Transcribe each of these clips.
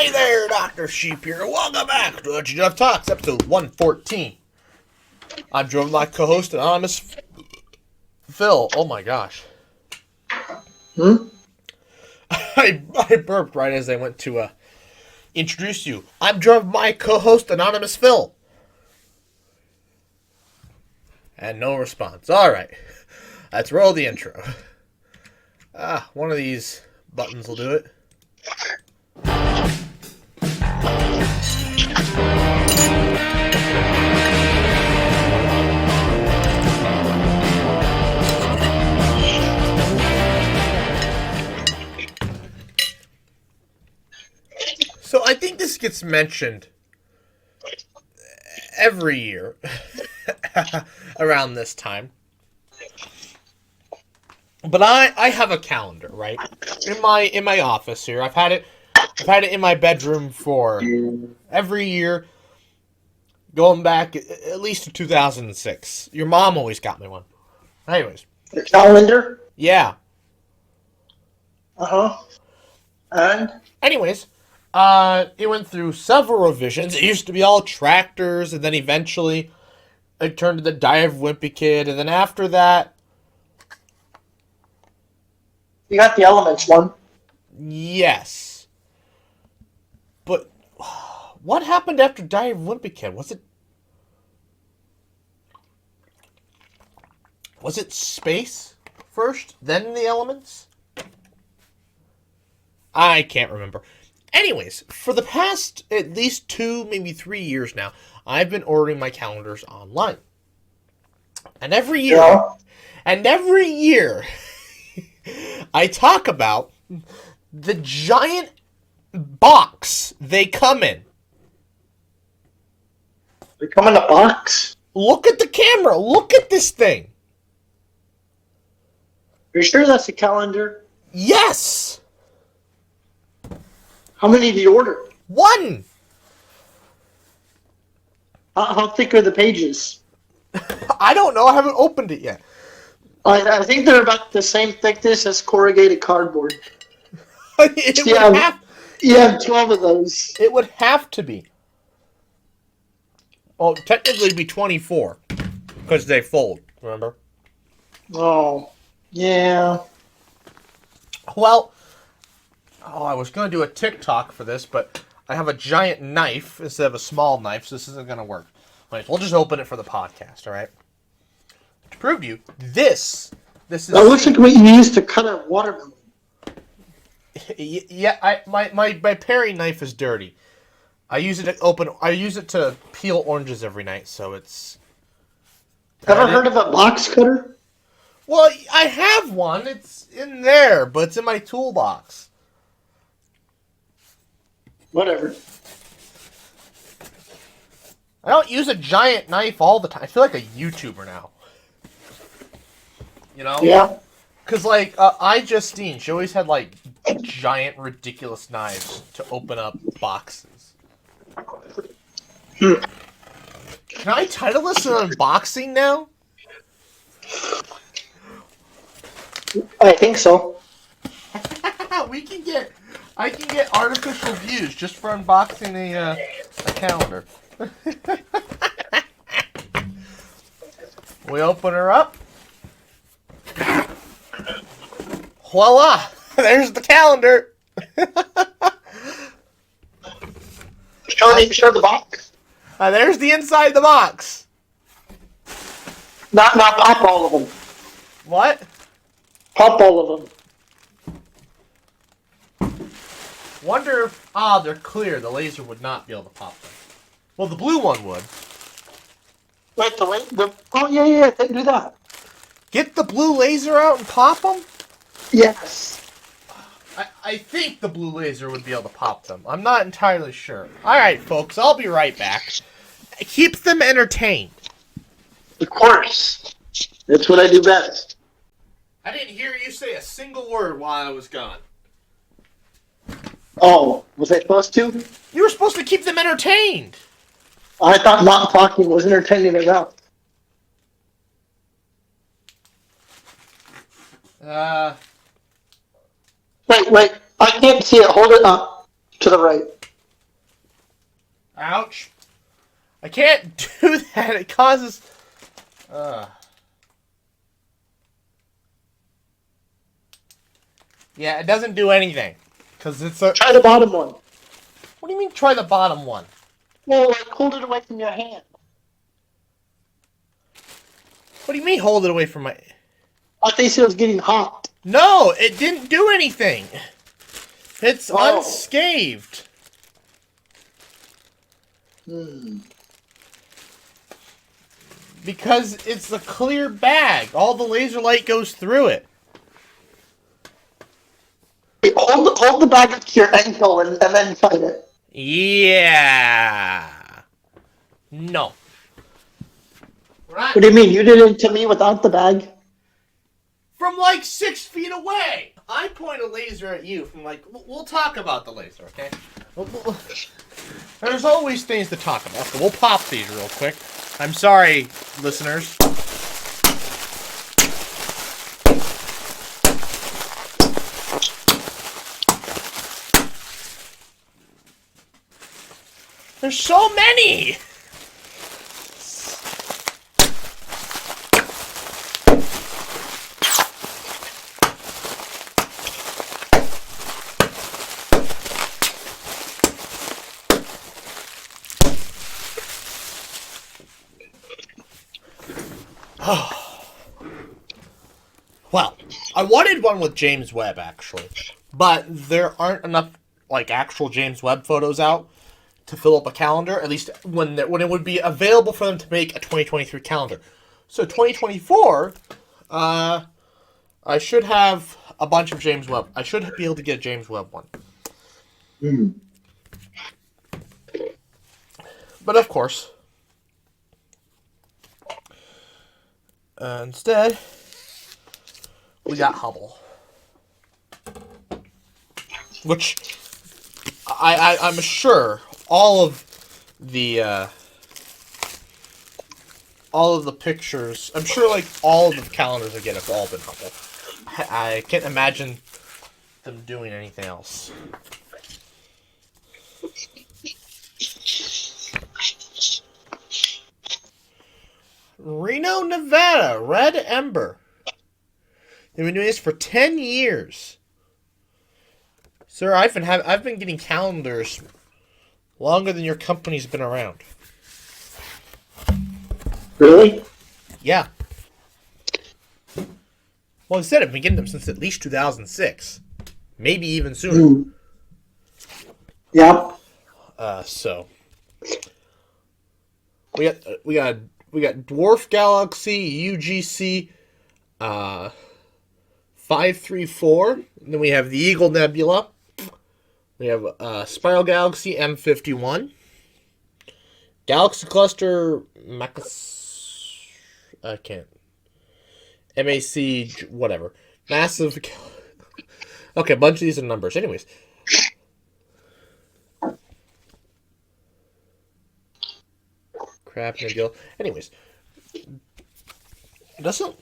Hi there, Dr. Sheep here. Welcome back to TGIF Talks, episode 114. I'm joined by my co-host, Anonymous Phil. Oh my gosh. I burped right as I went to introduce you. I'm joined by my co-host, Anonymous Phil. And no response. Alright. Let's roll the intro. One of these buttons will do it. So I think this gets mentioned every year around this time. But I have a calendar, right? In my office here. I've had it in my bedroom for every year going back at least to 2006. Your mom always got me one. Anyways. The calendar? Yeah. And? Anyways, it went through several revisions. It used to be all tractors, and then eventually it turned to the TGIF Wimpy Kid, and then after that... You got the Elements one. Yes. But what happened after TGIF Wimpy Kid? Was it Space first, then the Elements? I can't remember. Anyways, for the past at least 2, maybe 3 years now, I've been ordering my calendars online. And every year, I talk about the giant box they come in. They come in a box? Look at the camera. Look at this thing. Are you sure that's a calendar? Yes. How many do you order? 1. How thick are the pages? I don't know. I haven't opened it yet. I think they're about the same thickness as corrugated cardboard. You have 12 of those. It would have to be. Well, technically it'd be 24. Because they fold, remember? Oh, yeah. Well, I was going to do a TikTok for this, but I have a giant knife instead of a small knife, so this isn't going to work. We'll just open it for the podcast, all right? To prove to you, this is... That looks like what you used to cut a watermelon. Yeah, my paring knife is dirty. I use it to peel oranges every night, so it's... Ever heard of a box cutter? Well, I have one. It's in there, but it's in my toolbox. Whatever. I don't use a giant knife all the time. I feel like a YouTuber now. You know? Yeah. Because, Justine, she always had, giant, ridiculous knives to open up boxes. Can I title this an unboxing now? I think so. I can get artificial views just for unboxing a calendar. We open her up. Voila! There's the calendar. Show the box. There's the inside of the box. Not pop all of them. What? Pop all of them. Wonder if... they're clear. The laser would not be able to pop them. Well, the blue one would. Wait, oh, yeah, do that. Get the blue laser out and pop them? Yes. I think the blue laser would be able to pop them. I'm not entirely sure. Alright, folks, I'll be right back. It keeps them entertained. Of course. That's what I do best. I didn't hear you say a single word while I was gone. Oh, was I supposed to? You were supposed to keep them entertained. I thought not talking was entertaining enough. Wait. I can't see it. Hold it up to the right. Ouch. I can't do that. It causes... Yeah, it doesn't do anything. Because it's a... Try the bottom one. What do you mean try the bottom one? Well, like, hold it away from your hand. What do you mean hold it away from my... I think it was getting hot. No, it didn't do anything. It's unscathed. Because it's a clear bag. All the laser light goes through it. Hold the bag up to your ankle and then try it. Yeah. No. Right. What do you mean? You did it to me without the bag? From like 6 feet away. I point a laser at you from like... We'll talk about the laser, okay? There's always things to talk about. So we'll pop these real quick. I'm sorry, listeners. There's so many! Well, I wanted one with James Webb, actually. But there aren't enough, like, actual James Webb photos out to fill up a calendar, at least when it would be available for them to make a 2023 calendar. So 2024, I should have a bunch of James Webb. I should be able to get a James Webb one. But of course, instead, we got Hubble. Which, I'm sure all of the pictures, I'm sure like all of the calendars I get have all been Hubble. I can't imagine them doing anything else. Reno, Nevada, Red Ember. They've been doing this for 10 years. Sir, I've been getting calendars longer than your company's been around. Really? Yeah. Well, I said I've been getting them since at least 2006. Maybe even sooner. Yep. So we got Dwarf Galaxy UGC 534. And then we have the Eagle Nebula. We have Spiral Galaxy M51. Galaxy Cluster MAC whatever. Massive. Okay, a bunch of these are numbers. Anyways. Crap Nebula. Anyways. Doesn't...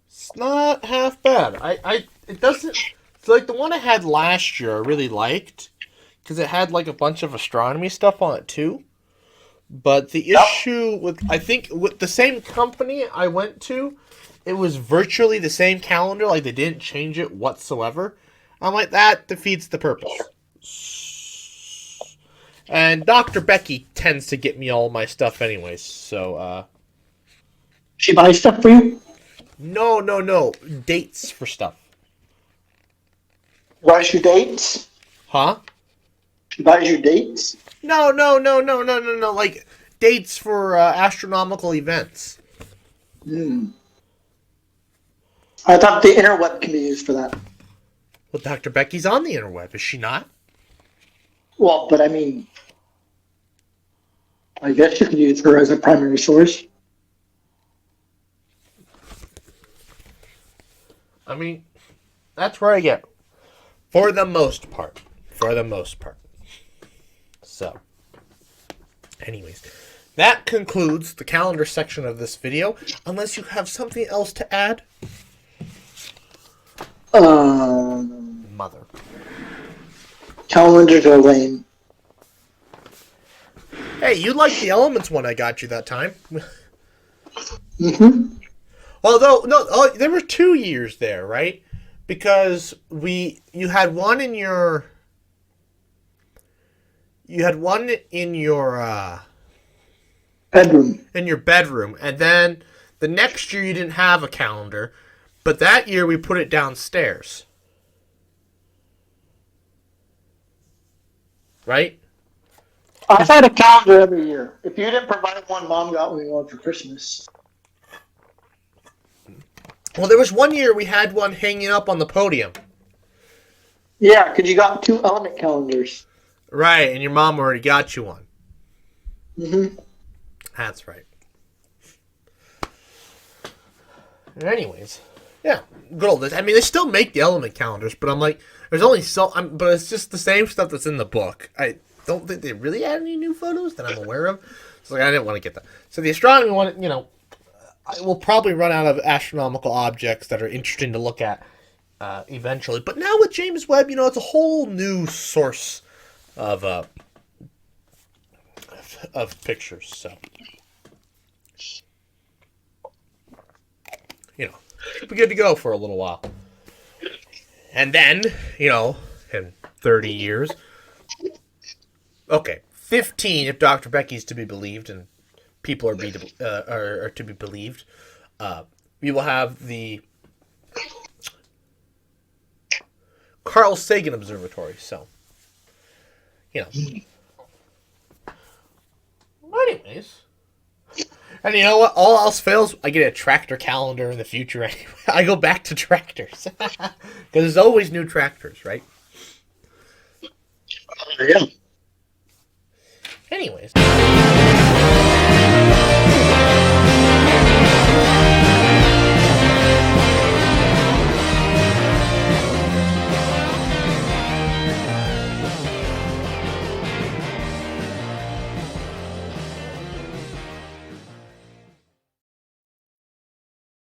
It's not half bad. It doesn't... It's like the one I had last year I really liked. Because it had like a bunch of astronomy stuff on it too. But the issue with... I think with the same company I went to, it was virtually the same calendar. Like they didn't change it whatsoever. I'm like, that defeats the purpose. And Dr. Becky tends to get me all my stuff anyways, so, She buys stuff for you? No. Dates for stuff. Buys your dates? Huh? She buys your dates? No. Like, dates for, astronomical events. I thought the interweb can be used for that. Well, Dr. Becky's on the interweb, is she not? Well, but I mean, I guess you could use her as a primary source. I mean, that's where I get. For the most part. So, anyways, that concludes the calendar section of this video. Unless you have something else to add. mother. Calendars are lame. Hey, you liked the Elements one I got you that time. Mm-hmm. Although, no, there were 2 years there, right? Because you had one in your... You had one in your... Bedroom. In your bedroom. And then the next year you didn't have a calendar. But that year we put it downstairs. Right? I've had a calendar every year. If you didn't provide one, Mom got me one for Christmas. Well, there was one year we had one hanging up on the podium. Yeah, because you got 2 element calendars. Right, and your mom already got you one. Mm-hmm. That's right. Anyways, yeah, good old this. I mean, they still make the element calendars, but I'm like, there's only but it's just the same stuff that's in the book. I don't think they really add any new photos that I'm aware of. So like, I didn't want to get that. So the astronomy one, I will probably run out of astronomical objects that are interesting to look at eventually. But now with James Webb, it's a whole new source of pictures. So, should be good to go for a little while. And then, in 30 years, okay, 15 if Dr. Becky's to be believed, and people are to be believed, we will have the Carl Sagan Observatory. So, anyways. And you know what? All else fails, I get a tractor calendar in the future anyway. I go back to tractors. Because there's always new tractors, right? Yeah. Anyways.